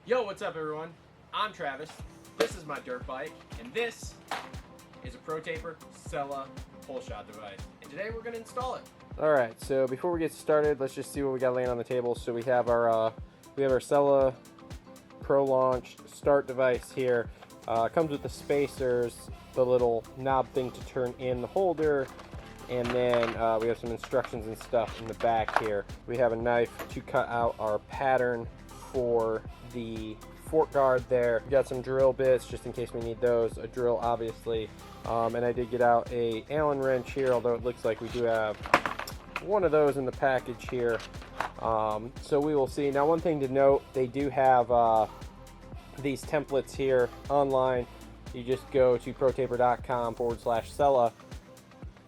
Yo, what's up everyone? I'm Travis, this is my dirt bike, and this is a Pro Taper Sela pull shot device. And today we're going to install it. Alright, so before we get started, let's just see what we got laying on the table. So we have our Sela Pro Launch start device here. Comes with the spacers, the little knob thing to turn in the holder, and then we have some instructions and stuff in the back here. We have a knife to cut out our pattern for the fork guard there. We got some drill bits just in case we need those, a drill obviously, and I did get out a Allen wrench here, although it looks like we do have one of those in the package here. So we will see. Now, one thing to note, they do have these templates here online. You just go to protaper.com/Sela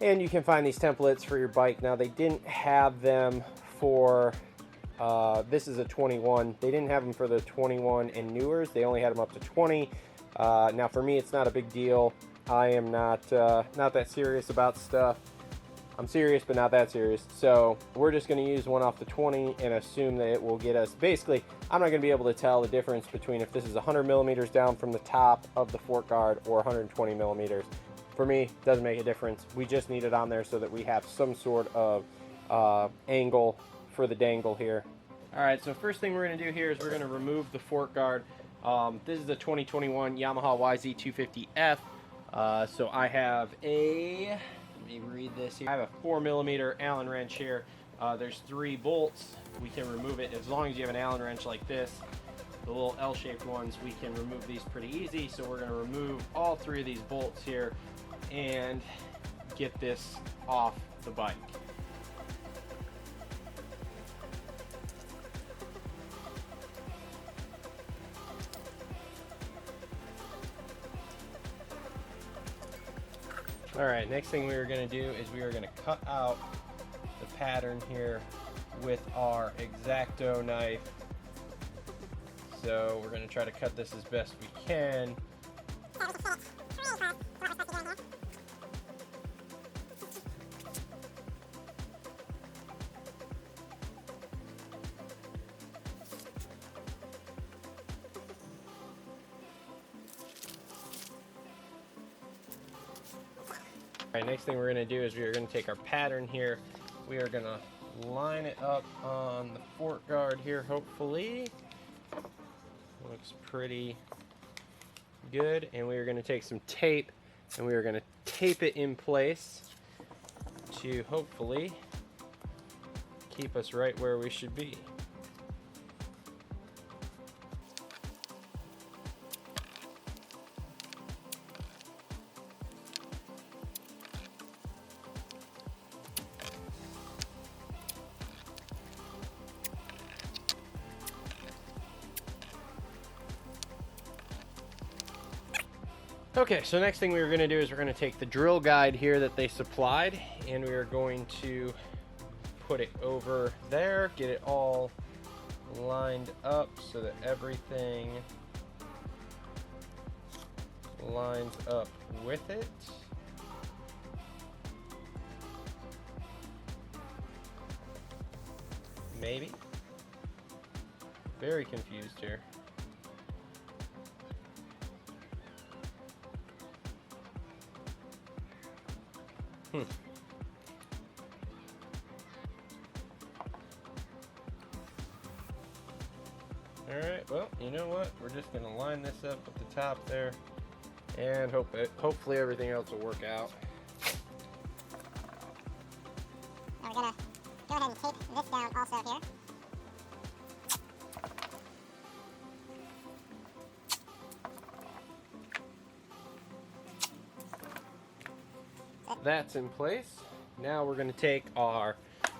and you can find these templates for your bike. Now, they didn't have them for this is a 21. They didn't have them for the 21 and newers. They only had them up to 20. Now, for me, it's not a big deal. I am not that serious about stuff. I'm serious, but not that serious. So we're just going to use one off the 20 and assume that it will get us. Basically, I'm not going to be able to tell the difference between if this is 100 millimeters down from the top of the fork guard or 120 millimeters. For me, it doesn't make a difference. We just need it on there so that we have some sort of angle for the dangle here. All right, so first thing we're going to do here is we're going to remove the fork guard. This is the 2021 Yamaha YZ250F. So I have a, let me read this here. I have a 4 millimeter Allen wrench here. There's 3 bolts. We can remove it as long as you have an Allen wrench like this. The little L-shaped ones, we can remove these pretty easy. So we're going to remove all 3 of these bolts here and get this off the bike. Alright, next thing we are going to do is we are going to cut out the pattern here with our X-Acto knife. So we're going to try to cut this as best we can. Alright, next thing we're going to do is we are going to take our pattern here. We are going to line it up on the fork guard here, hopefully. Looks pretty good. And we are going to take some tape and we are going to tape it in place to hopefully keep us right where we should be. Okay, so next thing we're going to do is we're going to take the drill guide here that they supplied and we are going to put it over there, get it all lined up so that everything lines up with it. Maybe. Very confused here. Alright, well, you know what? We're just going to line this up at the top there and hopefully everything else will work out. Now we're going to go ahead and tape this down also here. That's in place. Now we're going to take our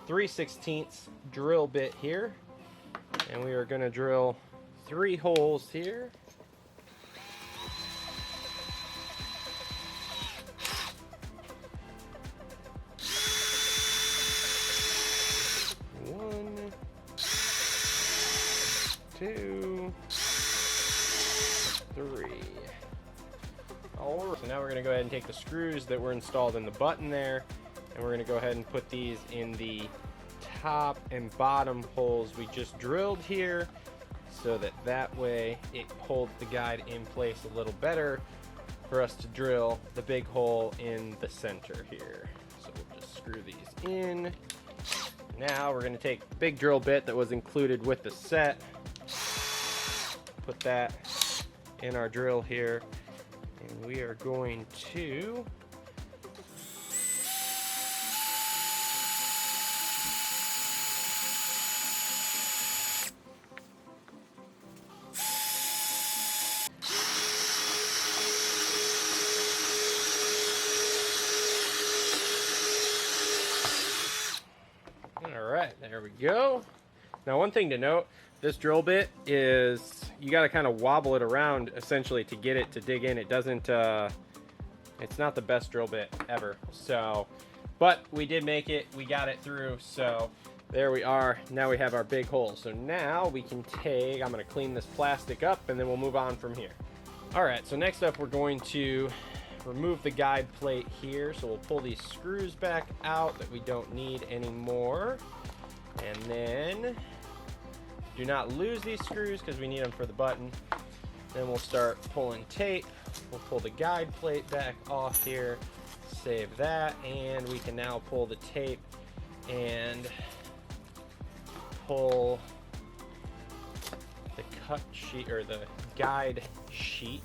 3/16 drill bit here and we are going to drill 3 holes here. One, 2, 3. So now we're going to go ahead and take the screws that were installed in the button there, and we're going to go ahead and put these in the top and bottom holes we just drilled here. so that way it holds the guide in place a little better for us to drill the big hole in the center here. So we'll just screw these in. Now we're going to take the big drill bit that was included with the set, put that in our drill here, and we are going to there we go. Now one thing to note, this drill bit is, you got to kind of wobble it around essentially to get it to dig in. It doesn't, it's not the best drill bit ever. So, but we did make it, we got it through. So there we are. Now we have our big hole. So now we can take, I'm going to clean this plastic up and then we'll move on from here. All right, so next up we're going to remove the guide plate here. So we'll pull these screws back out that we don't need anymore. And then do not lose these screws because we need them for the button. Then we'll start pulling tape. We'll pull the guide plate back off here, save that, and we can now pull the tape and pull the cut sheet or the guide sheet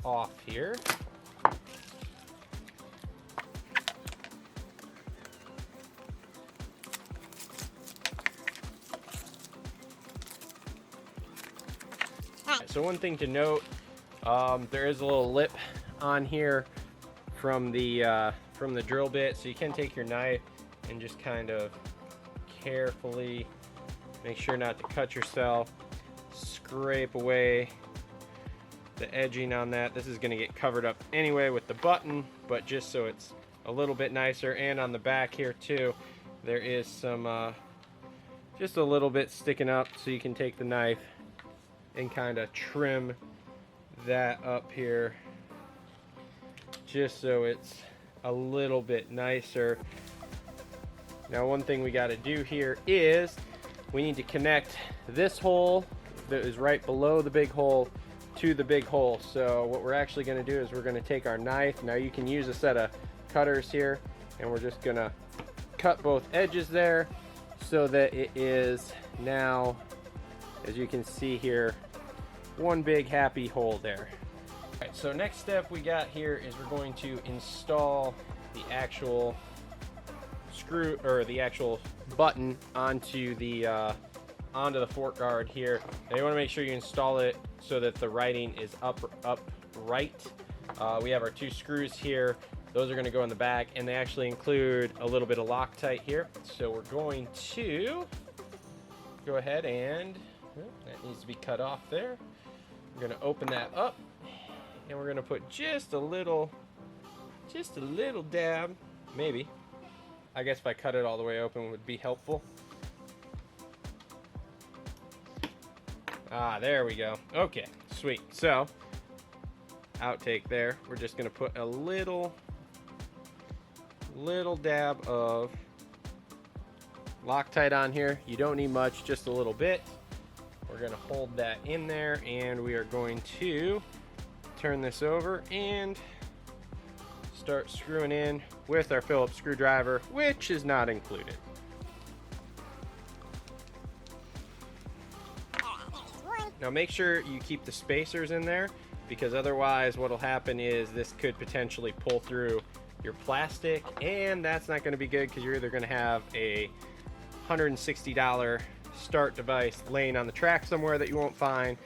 off here. So one thing to note, there is a little lip on here from the drill bit, so you can take your knife and just kind of carefully make sure not to cut yourself, scrape away the edging on that. This is going to get covered up anyway with the button, but just so it's a little bit nicer. And on the back here too, there is some just a little bit sticking up, so you can take the knife and kind of trim that up here just so it's a little bit nicer. Now one thing we got to do here is we need to connect this hole that is right below the big hole to the big hole. So what we're actually going to do is we're going to take our knife. Now you can use a set of cutters here, and we're just going to cut both edges there so that it is now, as you can see here, one big happy hole there. All right, so next step we got here is we're going to install the actual screw or the actual button onto the fork guard here. Now you want to make sure you install it so that the writing is upright. We have our two screws here. Those are going to go in the back, and they actually include a little bit of Loctite here. So we're going to go ahead and that needs to be cut off there. We're going to open that up, and we're going to put just a little dab, maybe. I guess if I cut it all the way open would be helpful. Ah, there we go. Okay, sweet. So, outtake there. We're just going to put a little dab of Loctite on here. You don't need much, just a little bit. We're going to hold that in there, and we are going to turn this over and start screwing in with our Phillips screwdriver, which is not included. Now make sure you keep the spacers in there, because otherwise what will happen is this could potentially pull through your plastic, and that's not going to be good, because you're either going to have a $160 start device laying on the track somewhere that you won't find,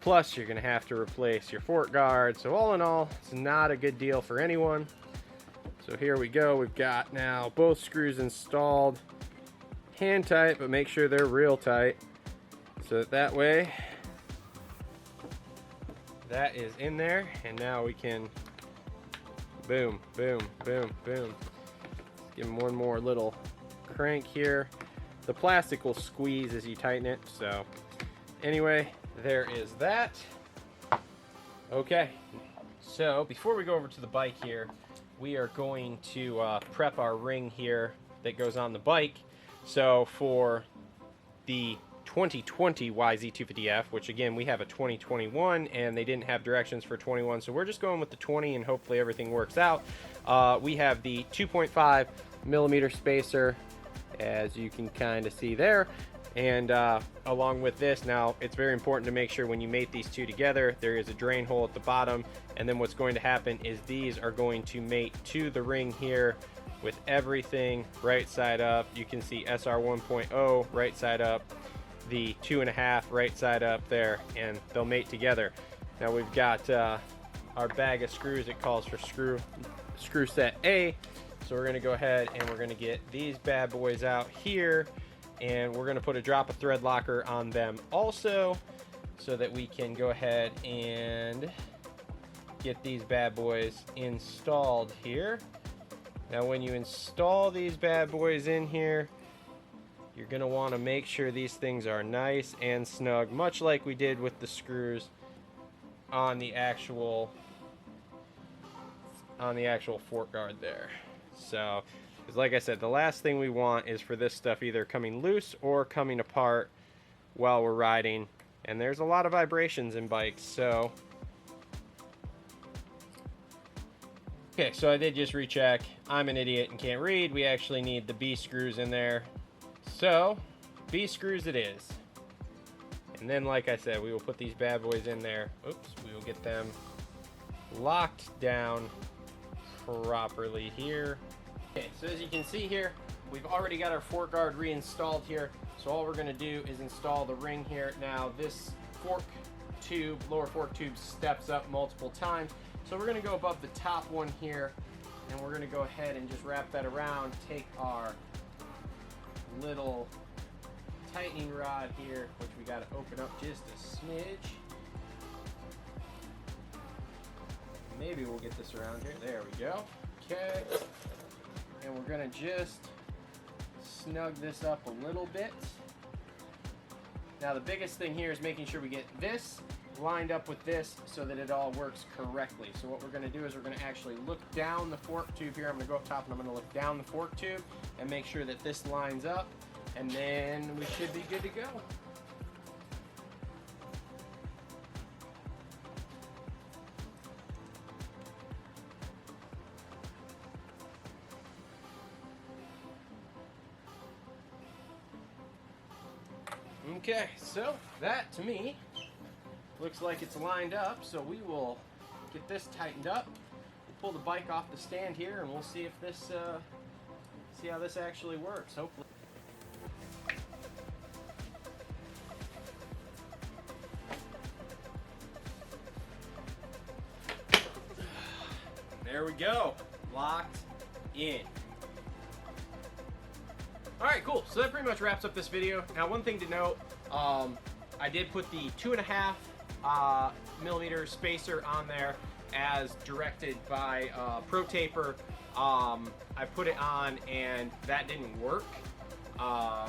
plus you're going to have to replace your fork guard. So all in all, it's not a good deal for anyone. So here we go. We've got now both screws installed, hand tight, but make sure they're real tight, so that way that is in there. And now we can boom, boom, boom, boom. Give them one more little crank here. The plastic will squeeze as you tighten it. So anyway, there is that. Okay, so before we go over to the bike here, we are going to prep our ring here that goes on the bike. So for the 2020 YZ250F, which again, we have a 2021 and they didn't have directions for 21, so we're just going with the 20 and hopefully everything works out. We have the 2.5 millimeter spacer, as you can kind of see there. And along with this, now it's very important to make sure when you mate these two together, there is a drain hole at the bottom, and then what's going to happen is these are going to mate to the ring here with everything right side up. You can see SR 1.0 right side up, the 2.5 right side up there, and they'll mate together. Now we've got our bag of screws. It calls for screw set A, so we're going to go ahead and we're going to get these bad boys out here, and we're going to put a drop of thread locker on them also, so that we can go ahead and get these bad boys installed here. Now when you install these bad boys in here, you're going to want to make sure these things are nice and snug, much like we did with the screws on the actual fork guard there. So, because like I said, the last thing we want is for this stuff either coming loose or coming apart while we're riding, and there's a lot of vibrations in bikes. So okay, so I did just recheck. I'm an idiot and can't read. We actually need the B screws in there, so B screws it is. And then, like I said, we will put these bad boys in there. Oops, we will get them locked down properly here. Okay, so as you can see here, we've already got our fork guard reinstalled here. So all we're going to do is install the ring here. Now this fork tube, lower fork tube, steps up multiple times. So we're going to go above the top one here, and we're going to go ahead and just wrap that around. Take our little tightening rod here, which we got to open up just a smidge. Maybe we'll get this around here. There we go. Okay. And we're going to just snug this up a little bit. Now the biggest thing here is making sure we get this lined up with this so that it all works correctly. So what we're going to do is we're going to actually look down the fork tube here. I'm going to go up top and I'm going to look down the fork tube and make sure that this lines up, and then we should be good to go. Okay, so that to me looks like it's lined up, so we will get this tightened up. We'll pull the bike off the stand here and we'll see if this see how this actually works, hopefully. There we go, locked in. Alright, cool. So that pretty much wraps up this video. Now, one thing to note, I did put the 2.5 millimeter spacer on there as directed by Pro Taper. I put it on and that didn't work. Now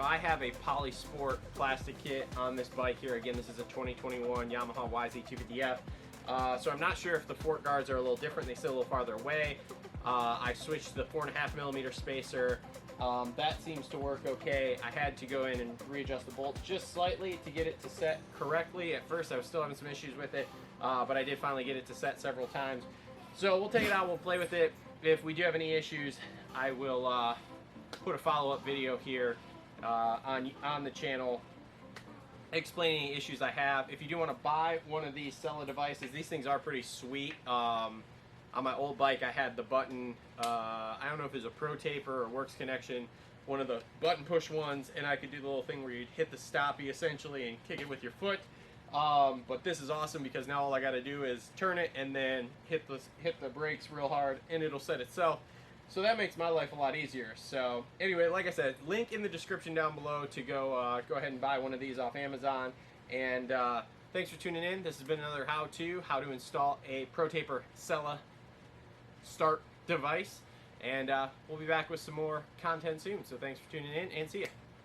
I have a Polysport plastic kit on this bike here. Again, this is a 2021 Yamaha YZ250F. So I'm not sure if the fork guards are a little different. They sit a little farther away. I switched to the 4.5 millimeter spacer. That seems to work okay. I had to go in and readjust the bolts just slightly to get it to set correctly. At first I was still having some issues with it, but I did finally get it to set several times. So we'll take it out, we'll play with it. If we do have any issues, I will put a follow-up video here on the channel explaining any issues I have. If you do want to buy one of these Sela devices, these things are pretty sweet. On my old bike, I had the button, I don't know if it was a Pro Taper or Works Connection, one of the button push ones, and I could do the little thing where you'd hit the stoppie essentially and kick it with your foot. But this is awesome because now all I got to do is turn it and then hit the brakes real hard and it'll set itself. So that makes my life a lot easier. So anyway, like I said, link in the description down below to go ahead and buy one of these off Amazon. And thanks for tuning in. This has been another how to install a Pro Taper Sela start device, and we'll be back with some more content soon. So thanks for tuning in and see ya.